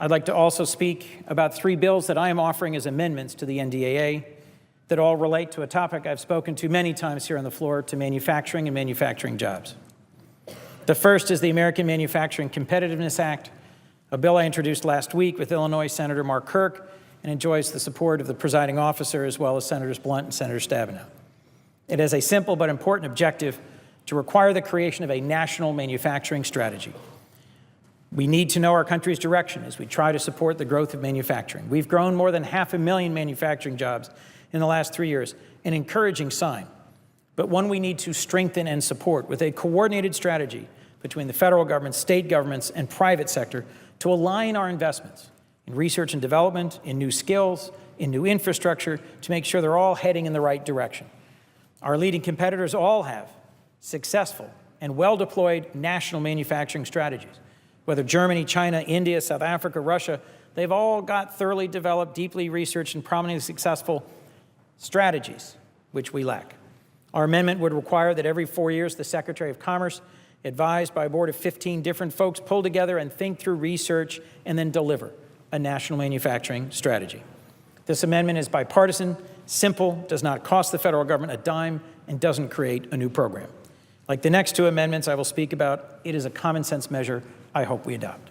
I'd like to also speak about 3 bills that I am offering as amendments to the NDAA that all relate to a topic I've spoken to many times here on the floor, to manufacturing and manufacturing jobs. The first is the American Manufacturing Competitiveness Act, a bill I introduced last week with Illinois Senator Mark Kirk and enjoys the support of the presiding officer as well as Senators Blunt and Senator Stabenow. It has a simple but important objective to require the creation of a national manufacturing strategy. We need to know our country's direction as we try to support the growth of manufacturing. We've grown more than 500,000 manufacturing jobs in the last 3 years, an encouraging sign, but one we need to strengthen and support with a coordinated strategy between the federal government, state governments, and private sector to align our investments in research and development, in new skills, in new infrastructure, to make sure they're all heading in the right direction. Our leading competitors all have successful and well-deployed national manufacturing strategies. Whether Germany, China, India, South Africa, Russia, they've all got thoroughly developed, deeply researched, and prominently successful strategies, which we lack. Our amendment would require that every 4 years, the Secretary of Commerce, advised by a board of 15 different folks, pull together and think through research and then deliver a national manufacturing strategy. This amendment is bipartisan, simple, does not cost the federal government a dime, and doesn't create a new program. Like the next 2 amendments I will speak about, it is a common sense measure I hope we adopt.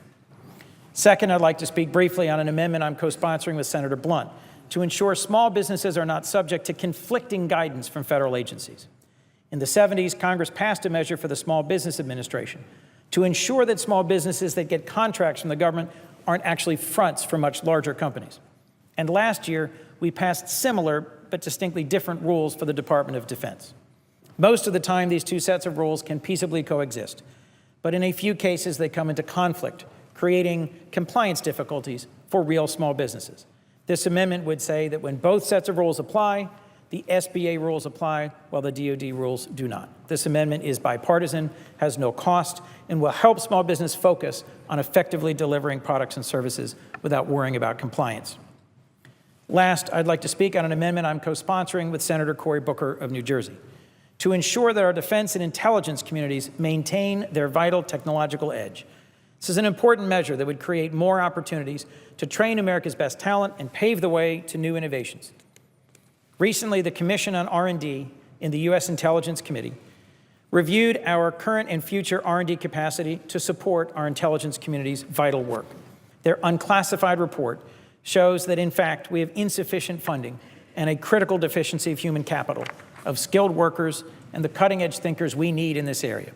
Second, I'd like to speak briefly on an amendment I'm co-sponsoring with Senator Blunt to ensure small businesses are not subject to conflicting guidance from federal agencies. In the 70s, Congress passed a measure for the Small Business Administration to ensure that small businesses that get contracts from the government aren't actually fronts for much larger companies. And last year, we passed similar but distinctly different rules for the Department of Defense. Most of the time, these 2 sets of rules can peaceably coexist, but in a few cases, they come into conflict, creating compliance difficulties for real small businesses. This amendment would say that when both sets of rules apply, the SBA rules apply while the DoD rules do not. This amendment is bipartisan, has no cost, and will help small business focus on effectively delivering products and services without worrying about compliance. Last, I'd like to speak on an amendment I'm co-sponsoring with Senator Cory Booker of New Jersey to ensure that our defense and intelligence communities maintain their vital technological edge. This is an important measure that would create more opportunities to train America's best talent and pave the way to new innovations. Recently, the Commission on R&D in the U.S. Intelligence Committee reviewed our current and future R&D capacity to support our intelligence community's vital work. Their unclassified report shows that, in fact, we have insufficient funding and a critical deficiency of human capital, of skilled workers and the cutting-edge thinkers we need in this area.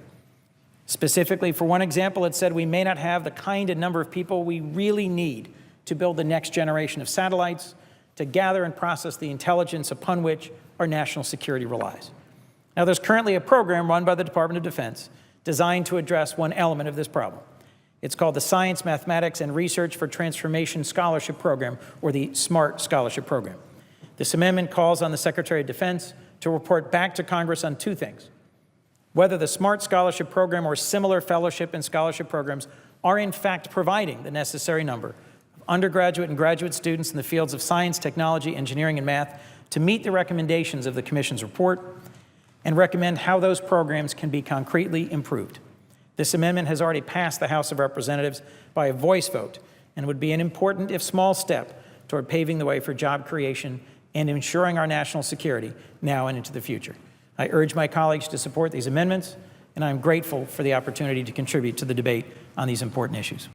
Specifically, for one example, it said we may not have the kind and number of people we really need to build the next generation of satellites, to gather and process the intelligence upon which our national security relies. Now, there's currently a program run by the Department of Defense designed to address one element of this problem. It's called the Science, Mathematics, and Research for Transformation Scholarship Program, or the SMART Scholarship Program. This amendment calls on the Secretary of Defense to report back to Congress on 2 things: whether the SMART Scholarship Program or similar fellowship and scholarship programs are in fact providing the necessary number of undergraduate and graduate students in the fields of science, technology, engineering, and math to meet the recommendations of the Commission's report, and recommend how those programs can be concretely improved. This amendment has already passed the House of Representatives by a voice vote and would be an important, if small, step toward paving the way for job creation and ensuring our national security now and into the future. I urge my colleagues to support these amendments, and I'm grateful for the opportunity to contribute to the debate on these important issues.